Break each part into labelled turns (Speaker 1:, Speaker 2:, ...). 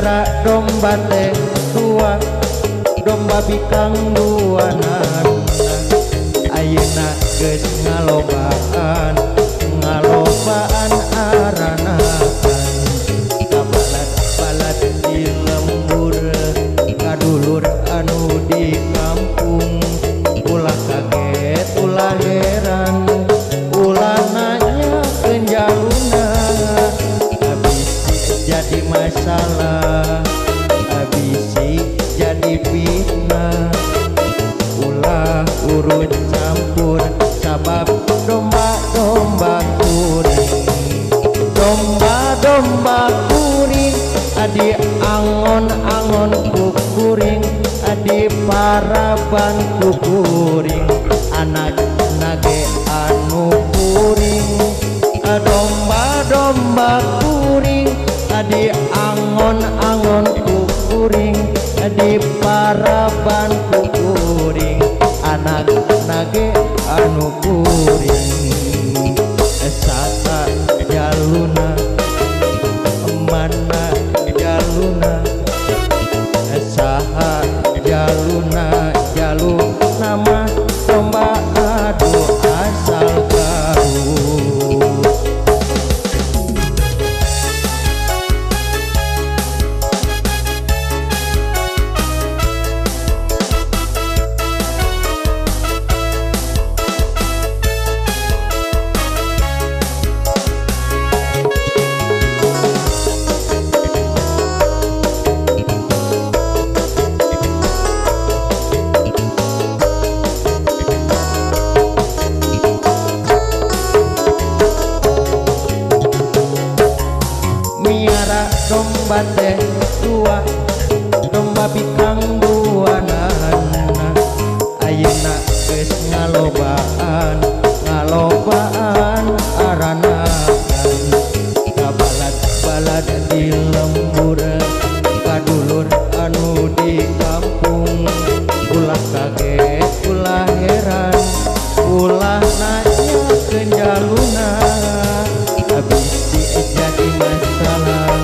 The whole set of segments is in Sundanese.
Speaker 1: miara domba teh tua domba bikang duanan ayeuna geus ngalobaan aranakan kabalad-balad di lembur kadulur anu di kampung ulah kaget ulah heran ulah nanya kenjaluna abisi jadi masalah abisi jadi fitnah ulah urut campur sabab domba-domba kuring domba-domba kuring adi angon-angon ku kuring adi paraban ku kuring anak nage anu kuring domba-domba kuring adi angon-angon ku kuring adi paraban ku kuring anak nage anu kuring sata jaluna mana jaluna saha jaluna jalu nama domba adu asal garuh. Domba teh tua domba bikang duanan ayeuna geus ngalobaan aranakan kabalad-balad di lembur kadulur anu di kampung ulah kaget ulah heran ulah nanya kenjaluna abisi jadi masalah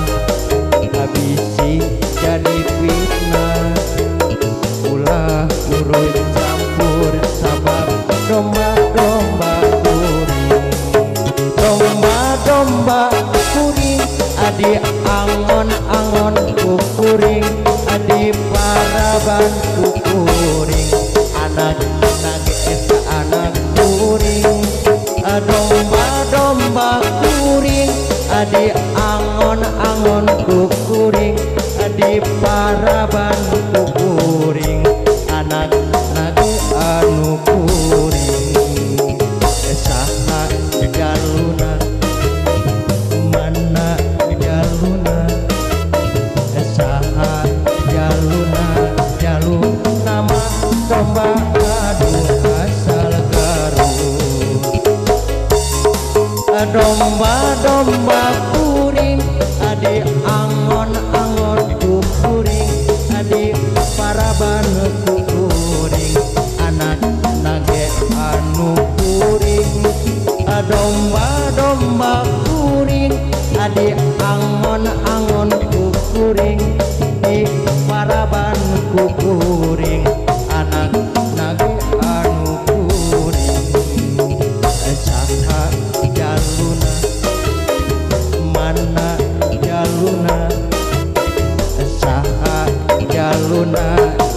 Speaker 1: abisi jadi fitnah ulah urut campur sabab domba-domba kuring domba-domba kuring adi angon-angon ku kuring adi paraban ku kuring anak nage anak kuring domba-domba kuring adi angon-angon ku kuring adi paraban ku kuring anak nage anu kuring saha jaluna mana jaluna saha jaluna jalu nama domba adu asal garuh domba-domba kuring adi angon-angon ku kuring adi paraban ku kuring anak nage anu kuring domba-domba kuring adi angon-angon ku kuring di paraban ku kuring anak nage anu kuring saha jaluna mana jaluna saha jaluna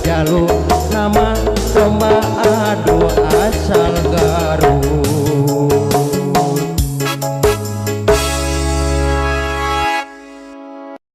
Speaker 1: jalu nama domba adu asal garuh.